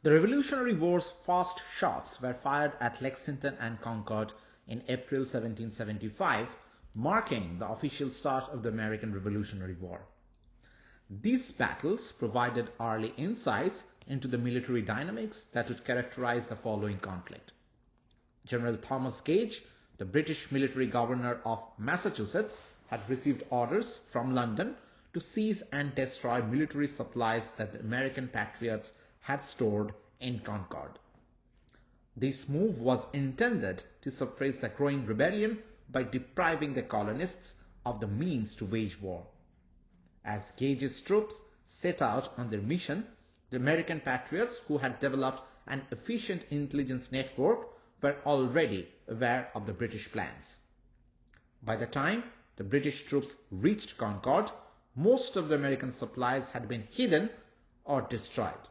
The Revolutionary War's first shots were fired at Lexington and Concord in April 1775, marking the official start of the American Revolutionary War. These battles provided early insights into the military dynamics that would characterize the following conflict. General Thomas Gage, the British military governor of Massachusetts, had received orders from London to seize and destroy military supplies that the American patriots had stored in Concord. This move was intended to suppress the growing rebellion by depriving the colonists of the means to wage war. As Gage's troops set out on their mission, the American patriots, who had developed an efficient intelligence network, were already aware of the British plans. By the time the British troops reached Concord, most of the American supplies had been hidden or destroyed.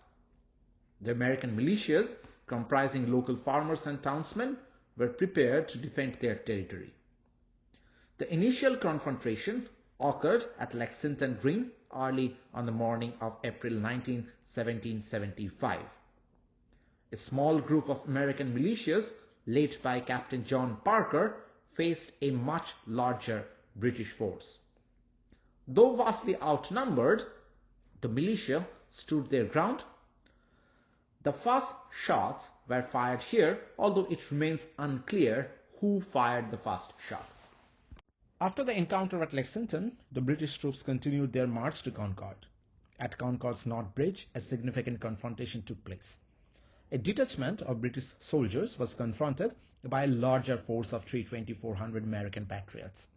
The American militias, comprising local farmers and townsmen, were prepared to defend their territory. The initial confrontation occurred at Lexington Green early on the morning of April 19, 1775. A small group of American militias, led by Captain John Parker, faced a much larger British force. Though vastly outnumbered, the militia stood their ground. The first shots were fired here, although it remains unclear who fired the first shot. After the encounter at Lexington, the British troops continued their march to Concord. At Concord's North Bridge, a significant confrontation took place. A detachment of British soldiers was confronted by a larger force of 3,400 American patriots.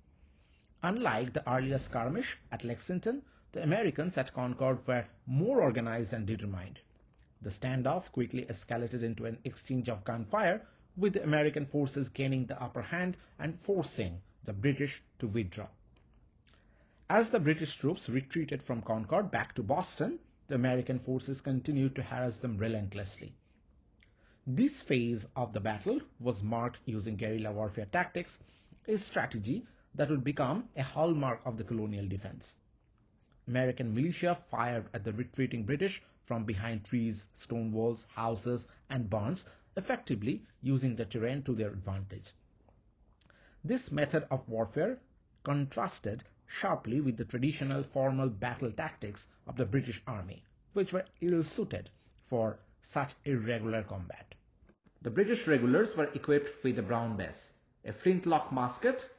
Unlike the earlier skirmish at Lexington, the Americans at Concord were more organized and determined. The standoff quickly escalated into an exchange of gunfire, with the American forces gaining the upper hand and forcing the British to withdraw. As the British troops retreated from Concord back to Boston, the American forces continued to harass them relentlessly. This phase of the battle was marked using guerrilla warfare tactics, a strategy that would become a hallmark of the colonial defense. American militia fired at the retreating British from behind trees, stone walls, houses, and barns, effectively using the terrain to their advantage. This method of warfare contrasted sharply with the traditional formal battle tactics of the British Army, which were ill-suited for such irregular combat. The British regulars were equipped with the Brown Bess, a flintlock musket.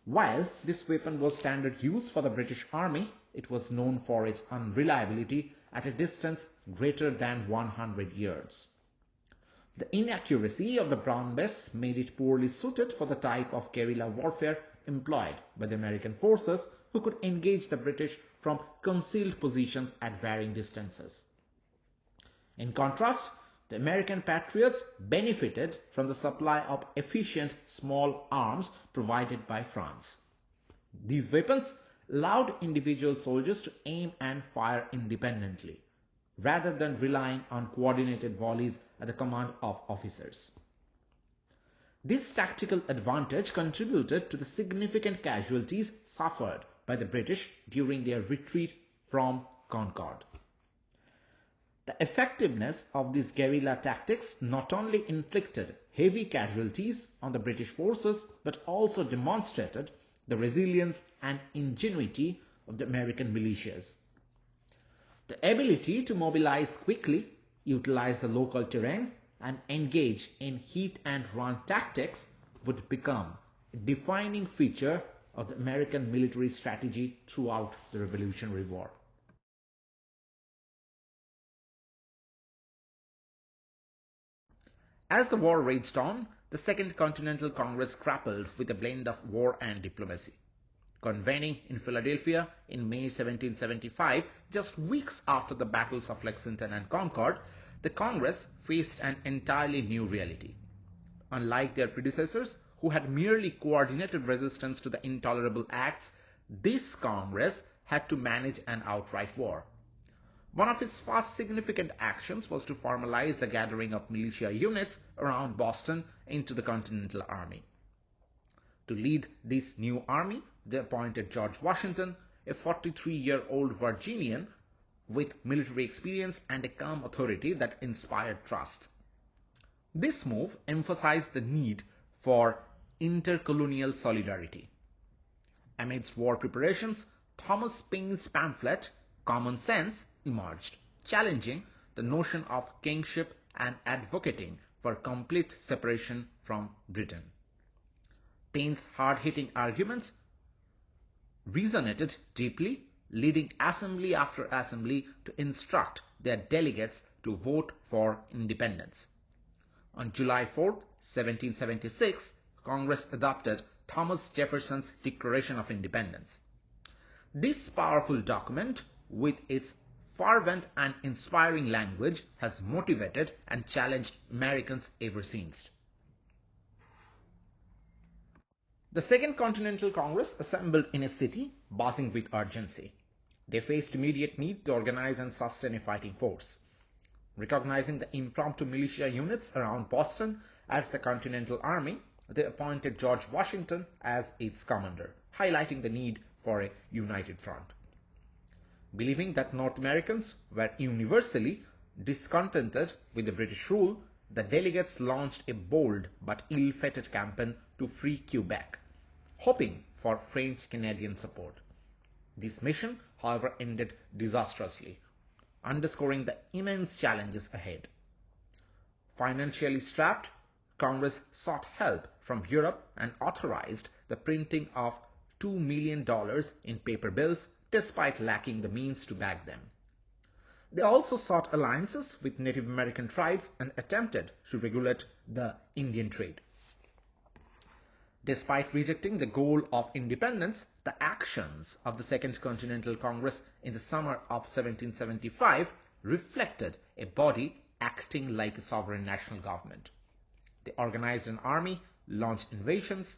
While this weapon was standard use for the British Army, it was known for its unreliability at a distance greater than 100 yards. The inaccuracy of the Brown Bess made it poorly suited for the type of guerrilla warfare employed by the American forces, who could engage the British from concealed positions at varying distances. In contrast, the American patriots benefited from the supply of efficient small arms provided by France. These weapons allowed individual soldiers to aim and fire independently, rather than relying on coordinated volleys at the command of officers. This tactical advantage contributed to the significant casualties suffered by the British during their retreat from Concord. The effectiveness of these guerrilla tactics not only inflicted heavy casualties on the British forces, but also demonstrated the resilience and ingenuity of the American militias. The ability to mobilize quickly, utilize the local terrain, and engage in hit-and-run tactics would become a defining feature of the American military strategy throughout the Revolutionary War. As the war raged on, the Second Continental Congress grappled with a blend of war and diplomacy. Convening in Philadelphia in May 1775, just weeks after the battles of Lexington and Concord, the Congress faced an entirely new reality. Unlike their predecessors, who had merely coordinated resistance to the intolerable acts, this Congress had to manage an outright war. One of its first significant actions was to formalize the gathering of militia units around Boston into the Continental Army. To lead this new army, they appointed George Washington, a 43-year-old Virginian with military experience and a calm authority that inspired trust. This move emphasized the need for intercolonial solidarity. Amidst war preparations, Thomas Paine's pamphlet, Common Sense, emerged, challenging the notion of kingship and advocating for complete separation from Britain. Paine's hard-hitting arguments resonated deeply, leading assembly after assembly to instruct their delegates to vote for independence. On July 4, 1776, Congress adopted Thomas Jefferson's Declaration of Independence. This powerful document, with its fervent and inspiring language, has motivated and challenged Americans ever since. The Second Continental Congress assembled in a city buzzing with urgency. They faced immediate need to organize and sustain a fighting force. Recognizing the impromptu militia units around Boston as the Continental Army, they appointed George Washington as its commander, highlighting the need for a united front. Believing that North Americans were universally discontented with the British rule, the delegates launched a bold but ill-fated campaign to free Quebec, hoping for French-Canadian support. This mission, however, ended disastrously, underscoring the immense challenges ahead. Financially strapped, Congress sought help from Europe and authorized the printing of $2 million in paper bills, despite lacking the means to back them. They also sought alliances with Native American tribes and attempted to regulate the Indian trade. Despite rejecting the goal of independence, the actions of the Second Continental Congress in the summer of 1775 reflected a body acting like a sovereign national government. They organized an army, launched invasions,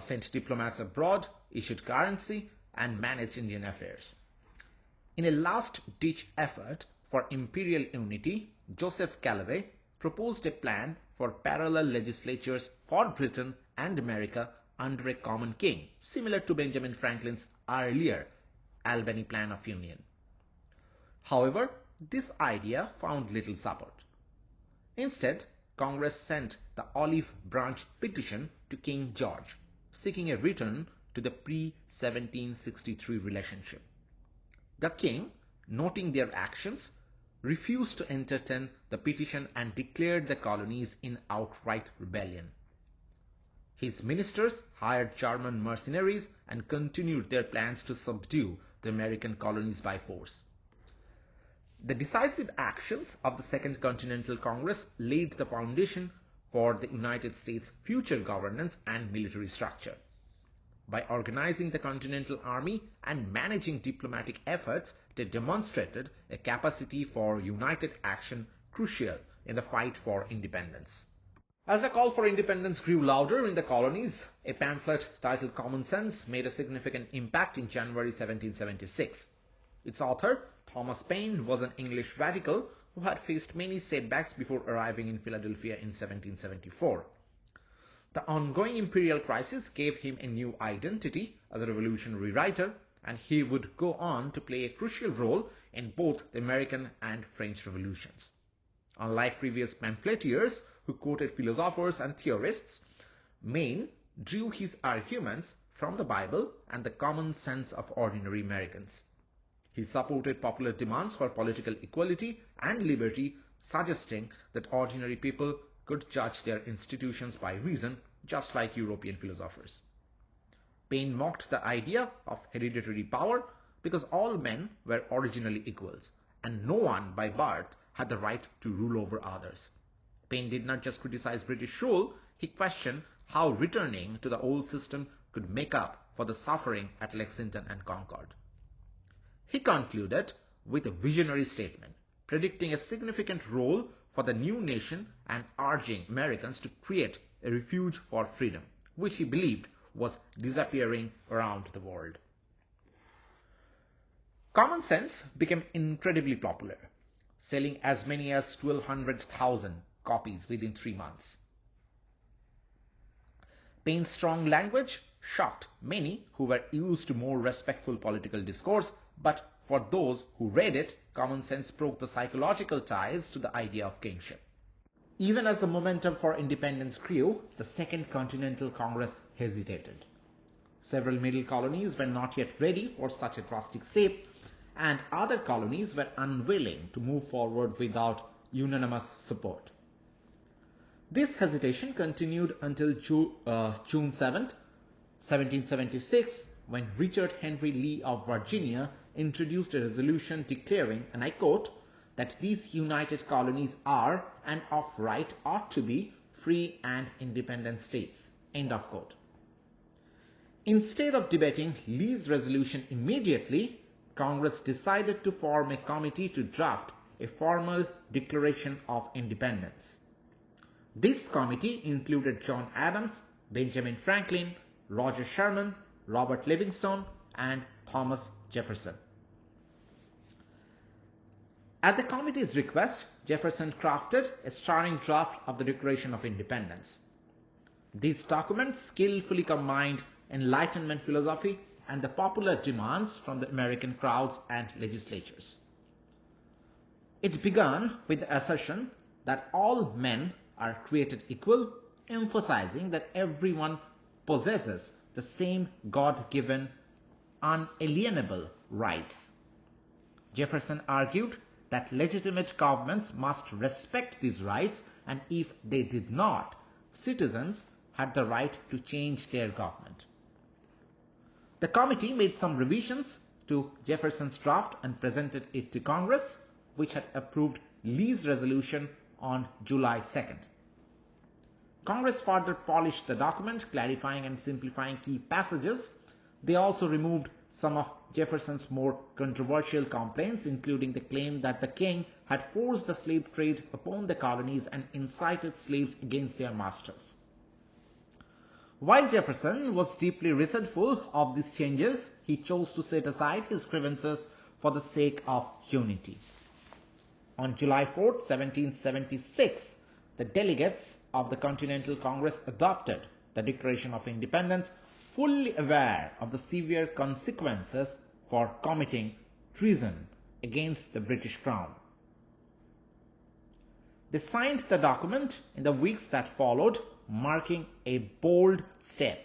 sent diplomats abroad, issued currency, and managed Indian affairs. In a last-ditch effort for imperial unity, Joseph Callaway proposed a plan for parallel legislatures for Britain and America under a common king, similar to Benjamin Franklin's earlier Albany Plan of Union. However, this idea found little support. Instead, Congress sent the Olive Branch Petition to King George, seeking a return to the pre-1763 relationship. The king, noting their actions, refused to entertain the petition and declared the colonies in outright rebellion. His ministers hired German mercenaries and continued their plans to subdue the American colonies by force. The decisive actions of the Second Continental Congress laid the foundation for the United States' future governance and military structure. By organizing the Continental Army and managing diplomatic efforts, they demonstrated a capacity for united action crucial in the fight for independence. As the call for independence grew louder in the colonies, a pamphlet titled Common Sense made a significant impact in January 1776. Its author, Thomas Paine, was an English radical who had faced many setbacks before arriving in Philadelphia in 1774. The ongoing imperial crisis gave him a new identity as a revolutionary writer, and he would go on to play a crucial role in both the American and French revolutions. Unlike previous pamphleteers who quoted philosophers and theorists, Paine drew his arguments from the Bible and the common sense of ordinary Americans. He supported popular demands for political equality and liberty, suggesting that ordinary people could judge their institutions by reason, just like European philosophers. Paine mocked the idea of hereditary power because all men were originally equals, and no one by birth had the right to rule over others. Paine did not just criticize British rule, he questioned how returning to the old system could make up for the suffering at Lexington and Concord. He concluded with a visionary statement, predicting a significant role for the new nation and urging Americans to create a refuge for freedom, which he believed was disappearing around the world. Common Sense became incredibly popular, selling as many as 1,200,000 copies within 3 months. Paine's strong language, shocked many who were used to more respectful political discourse, but for those who read it, common sense broke the psychological ties to the idea of kingship. Even as the momentum for independence grew, the Second Continental Congress hesitated. Several middle colonies were not yet ready for such a drastic step, and other colonies were unwilling to move forward without unanimous support. This hesitation continued until June 7, 1776, when Richard Henry Lee of Virginia introduced a resolution declaring, and I quote, that these united colonies are and of right ought to be free and independent states. End of quote. Instead of debating Lee's resolution immediately, Congress decided to form a committee to draft a formal Declaration of Independence. This committee included John Adams, Benjamin Franklin, Roger Sherman, Robert Livingston, and Thomas Jefferson. At the committee's request, Jefferson crafted a stirring draft of the Declaration of Independence. This document skillfully combined Enlightenment philosophy and the popular demands from the American crowds and legislatures. It began with the assertion that all men are created equal, emphasizing that everyone possesses the same God-given, unalienable rights. Jefferson argued that legitimate governments must respect these rights, and if they did not, citizens had the right to change their government. The committee made some revisions to Jefferson's draft and presented it to Congress, which had approved Lee's resolution on July 2nd. Congress further polished the document, clarifying and simplifying key passages. They also removed some of Jefferson's more controversial complaints, including the claim that the king had forced the slave trade upon the colonies and incited slaves against their masters. While Jefferson was deeply resentful of these changes, he chose to set aside his grievances for the sake of unity. On July 4, 1776, the delegates of the Continental Congress adopted the Declaration of Independence, fully aware of the severe consequences for committing treason against the British Crown. They signed the document in the weeks that followed, marking a bold step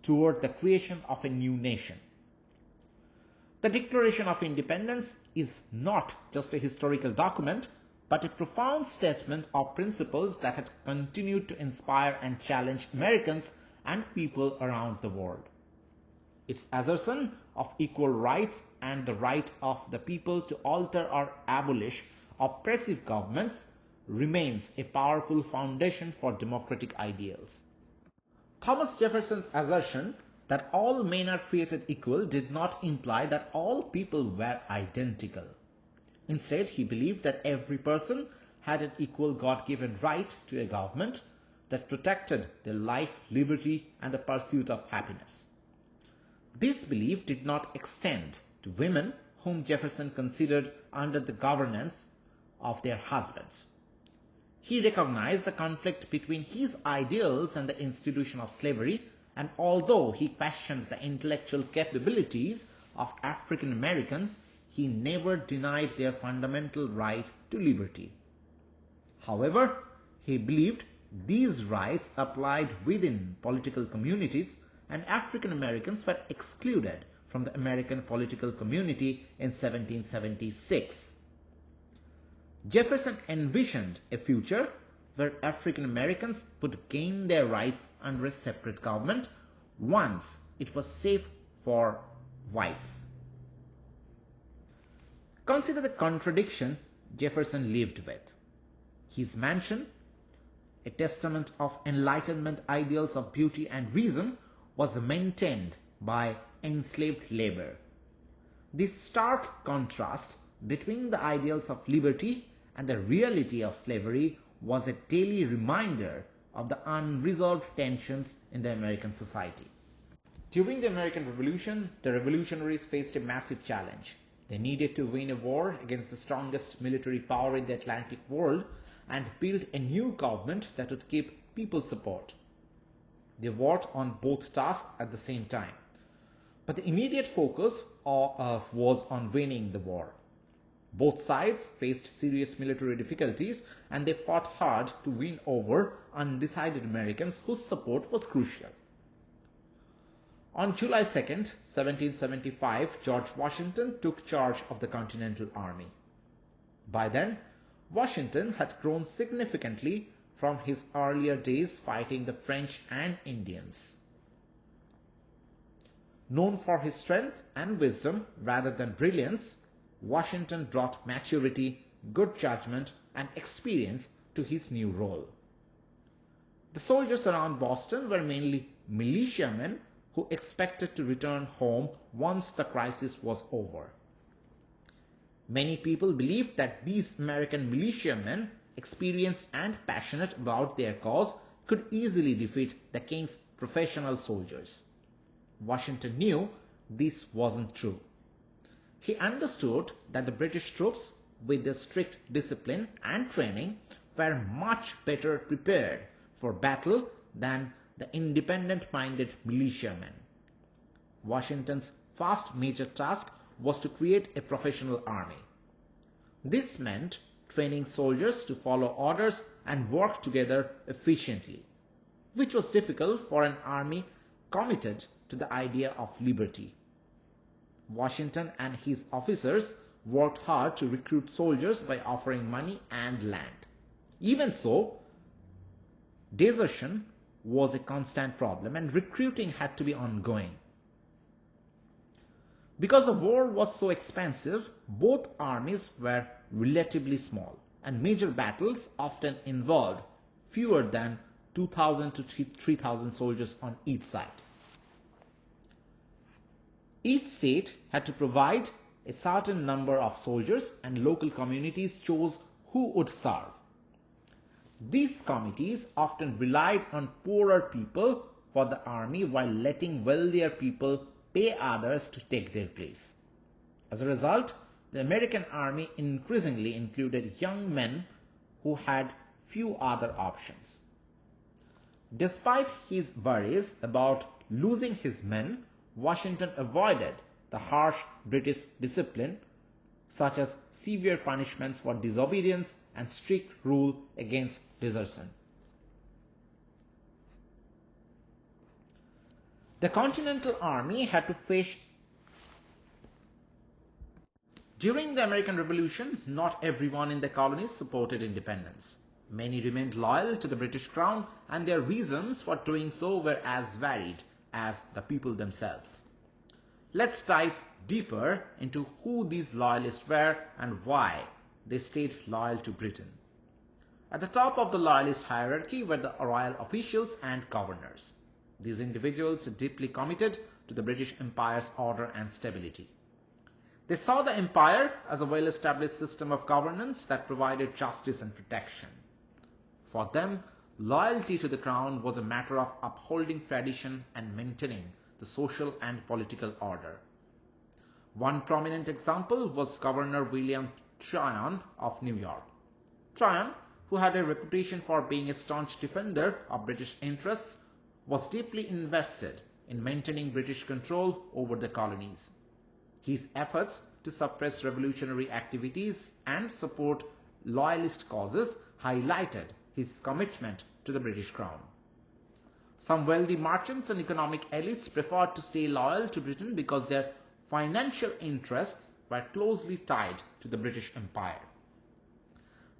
toward the creation of a new nation. The Declaration of Independence is not just a historical document, but a profound statement of principles that had continued to inspire and challenge Americans and people around the world. Its assertion of equal rights and the right of the people to alter or abolish oppressive governments remains a powerful foundation for democratic ideals. Thomas Jefferson's assertion that all men are created equal did not imply that all people were identical. Instead, he believed that every person had an equal God-given right to a government that protected their life, liberty, and the pursuit of happiness. This belief did not extend to women whom Jefferson considered under the governance of their husbands. He recognized the conflict between his ideals and the institution of slavery, and although he questioned the intellectual capabilities of African Americans, he never denied their fundamental right to liberty. However, he believed these rights applied within political communities, and African Americans were excluded from the American political community in 1776. Jefferson envisioned a future where African Americans would gain their rights under a separate government once it was safe for whites. Consider the contradiction Jefferson lived with. His mansion, a testament of Enlightenment ideals of beauty and reason, was maintained by enslaved labor. This stark contrast between the ideals of liberty and the reality of slavery was a daily reminder of the unresolved tensions in the American society. During the American Revolution, the revolutionaries faced a massive challenge. They needed to win a war against the strongest military power in the Atlantic world and build a new government that would keep people's support. They worked on both tasks at the same time. But the immediate focus was on winning the war. Both sides faced serious military difficulties and they fought hard to win over undecided Americans whose support was crucial. On July 2nd, 1775, George Washington took charge of the Continental Army. By then, Washington had grown significantly from his earlier days fighting the French and Indians. Known for his strength and wisdom rather than brilliance, Washington brought maturity, good judgment, and experience to his new role. The soldiers around Boston were mainly militiamen who expected to return home once the crisis was over. Many people believed that these American militiamen, experienced and passionate about their cause, could easily defeat the king's professional soldiers. Washington knew this wasn't true. He understood that the British troops, with their strict discipline and training, were much better prepared for battle than the independent-minded militiamen. Washington's first major task was to create a professional army. This meant training soldiers to follow orders and work together efficiently, which was difficult for an army committed to the idea of liberty. Washington and his officers worked hard to recruit soldiers by offering money and land. Even so, desertion was a constant problem and recruiting had to be ongoing. Because the war was so expensive, both armies were relatively small, and major battles often involved fewer than 2,000 to 3,000 soldiers on each side. Each state had to provide a certain number of soldiers and local communities chose who would serve. These committees often relied on poorer people for the army while letting wealthier people pay others to take their place. As a result, the American army increasingly included young men who had few other options. Despite his worries about losing his men, Washington avoided the harsh British discipline, such as severe punishments for disobedience and strict rule against desertion. The Continental Army had to face. During the American Revolution, not everyone in the colonies supported independence. Many remained loyal to the British Crown, and their reasons for doing so were as varied as the people themselves. Let's dive deeper into who these loyalists were and why they stayed loyal to Britain. At the top of the loyalist hierarchy were the royal officials and governors. These individuals deeply committed to the British Empire's order and stability. They saw the empire as a well-established system of governance that provided justice and protection. For them, loyalty to the crown was a matter of upholding tradition and maintaining the social and political order. One prominent example was Governor William Tryon of New York. Tryon, who had a reputation for being a staunch defender of British interests, was deeply invested in maintaining British control over the colonies. His efforts to suppress revolutionary activities and support loyalist causes highlighted his commitment to the British Crown. Some wealthy merchants and economic elites preferred to stay loyal to Britain because their financial interests were closely tied to the British Empire.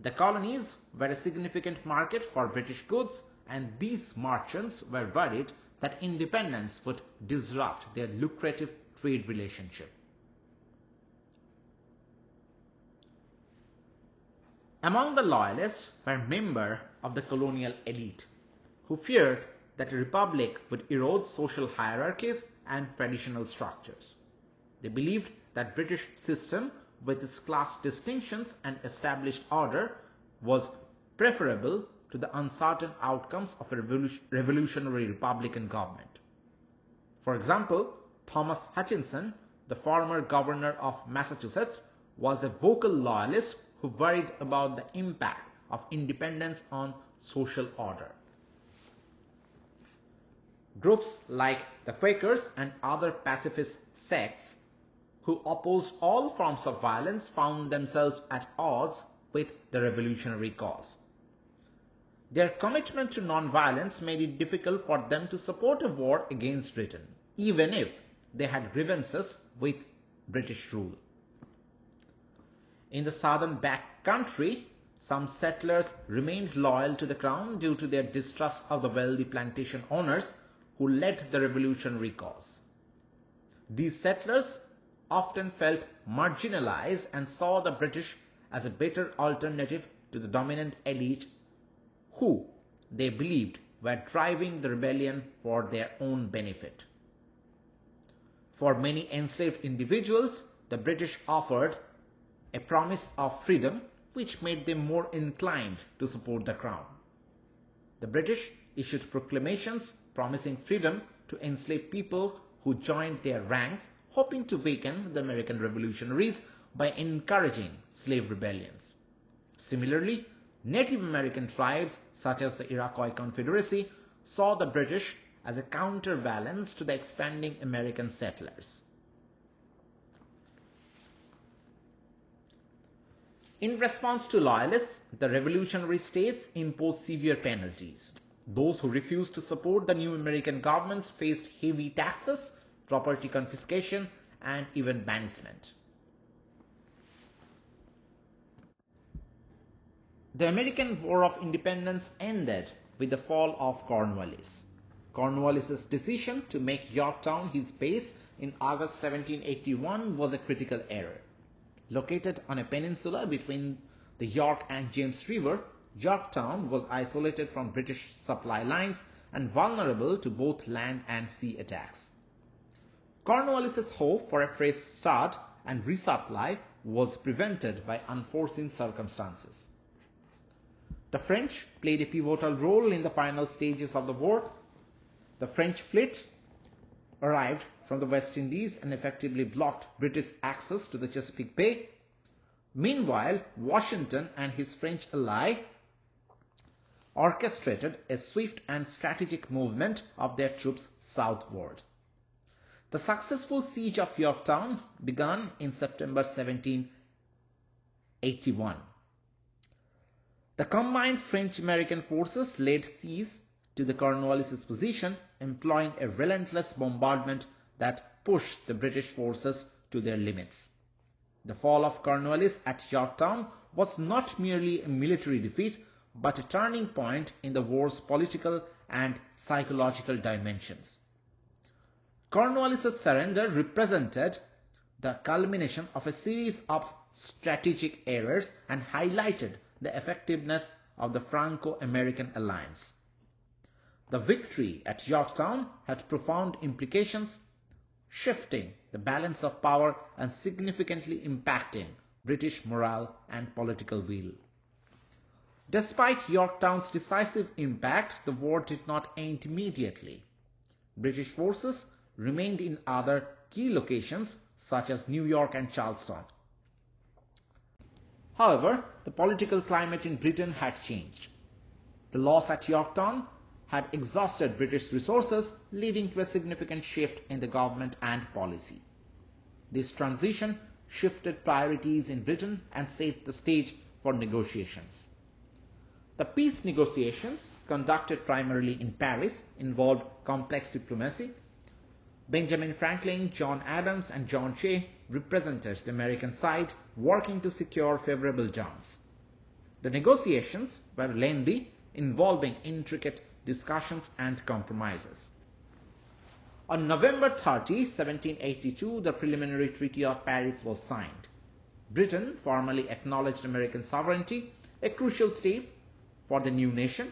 The colonies were a significant market for British goods, and these merchants were worried that independence would disrupt their lucrative trade relationship. Among the loyalists were members of the colonial elite, who feared that a republic would erode social hierarchies and traditional structures. They believed that British system, with its class distinctions and established order, was preferable to the uncertain outcomes of a revolutionary republican government. For example, Thomas Hutchinson, the former governor of Massachusetts, was a vocal loyalist who worried about the impact of independence on social order. Groups like the Quakers and other pacifist sects who opposed all forms of violence found themselves at odds with the revolutionary cause. Their commitment to non-violence made it difficult for them to support a war against Britain, even if they had grievances with British rule. In the southern back country, some settlers remained loyal to the crown due to their distrust of the wealthy plantation owners who led the revolutionary cause. These settlers often felt marginalized and saw the British as a better alternative to the dominant elite who they believed were driving the rebellion for their own benefit. For many enslaved individuals, the British offered a promise of freedom which made them more inclined to support the crown. The British issued proclamations promising freedom to enslaved people who joined their ranks, hoping to weaken the American revolutionaries by encouraging slave rebellions. Similarly, Native American tribes such as the Iroquois Confederacy saw the British as a counterbalance to the expanding American settlers. In response to loyalists, the revolutionary states imposed severe penalties. Those who refused to support the new American governments faced heavy taxes, property confiscation, and even banishment. The American War of Independence ended with the fall of Cornwallis. Cornwallis's decision to make Yorktown his base in August 1781 was a critical error. Located on a peninsula between the York and James River, Yorktown was isolated from British supply lines and vulnerable to both land and sea attacks. Cornwallis's hope for a fresh start and resupply was prevented by unforeseen circumstances. The French played a pivotal role in the final stages of the war. The French fleet arrived from the West Indies and effectively blocked British access to the Chesapeake Bay. Meanwhile, Washington and his French ally orchestrated a swift and strategic movement of their troops southward. The successful siege of Yorktown began in September 1781. The combined French-American forces laid siege to the Cornwallis' position, employing a relentless bombardment that pushed the British forces to their limits. The fall of Cornwallis at Yorktown was not merely a military defeat, but a turning point in the war's political and psychological dimensions. Cornwallis' surrender represented the culmination of a series of strategic errors and highlighted the effectiveness of the Franco-American alliance. The victory at Yorktown had profound implications, shifting the balance of power and significantly impacting British morale and political will. Despite Yorktown's decisive impact, the war did not end immediately. British forces remained in other key locations such as New York and Charleston. However, the political climate in Britain had changed. The loss at Yorktown had exhausted British resources, leading to a significant shift in the government and policy. This transition shifted priorities in Britain and set the stage for negotiations. The peace negotiations, conducted primarily in Paris, involved complex diplomacy. Benjamin Franklin, John Adams, and John Jay represented the American side, working to secure favorable terms. The negotiations were lengthy, involving intricate discussions and compromises. On November 30, 1782, the preliminary Treaty of Paris was signed. Britain formally acknowledged American sovereignty, a crucial step for the new nation.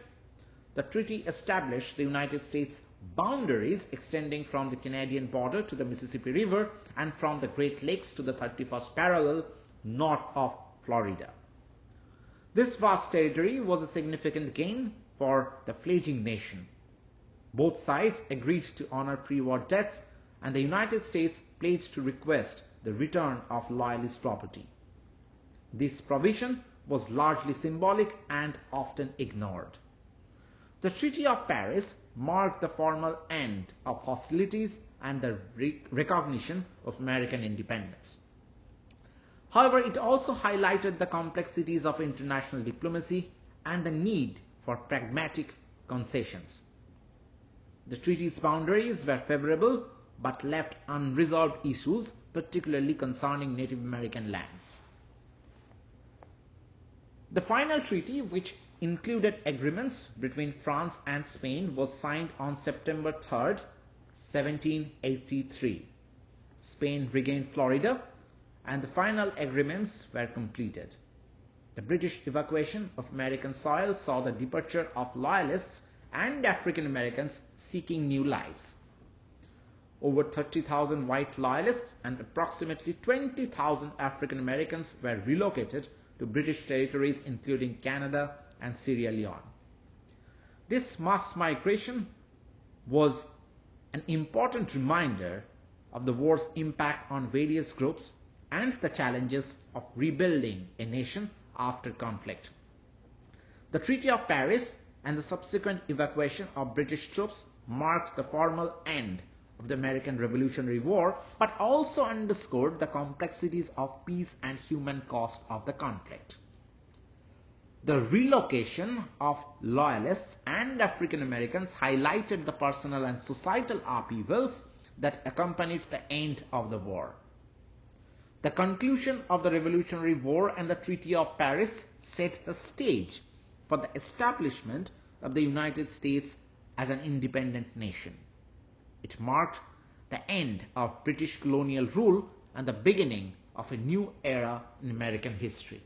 The treaty established the United States boundaries extending from the Canadian border to the Mississippi River and from the Great Lakes to the 31st parallel north of Florida. This vast territory was a significant gain for the fledgling nation. Both sides agreed to honor pre-war debts, and the United States pledged to request the return of loyalist property. This provision was largely symbolic and often ignored. The Treaty of Paris marked the formal end of hostilities and the recognition of American independence. However, it also highlighted the complexities of international diplomacy and the need for pragmatic concessions. The treaty's boundaries were favorable but left unresolved issues, particularly concerning Native American lands. The final treaty, which included agreements between France and Spain, was signed on September 3, 1783. Spain regained Florida, and the final agreements were completed. The British evacuation of American soil saw the departure of Loyalists and African Americans seeking new lives. Over 30,000 white Loyalists and approximately 20,000 African Americans were relocated to British territories including Canada and Sierra Leone. This mass migration was an important reminder of the war's impact on various groups and the challenges of rebuilding a nation after conflict. The Treaty of Paris and the subsequent evacuation of British troops marked the formal end of the American Revolutionary War, but also underscored the complexities of peace and human cost of the conflict. The relocation of Loyalists and African Americans highlighted the personal and societal upheavals that accompanied the end of the war. The conclusion of the Revolutionary War and the Treaty of Paris set the stage for the establishment of the United States as an independent nation. It marked the end of British colonial rule and the beginning of a new era in American history.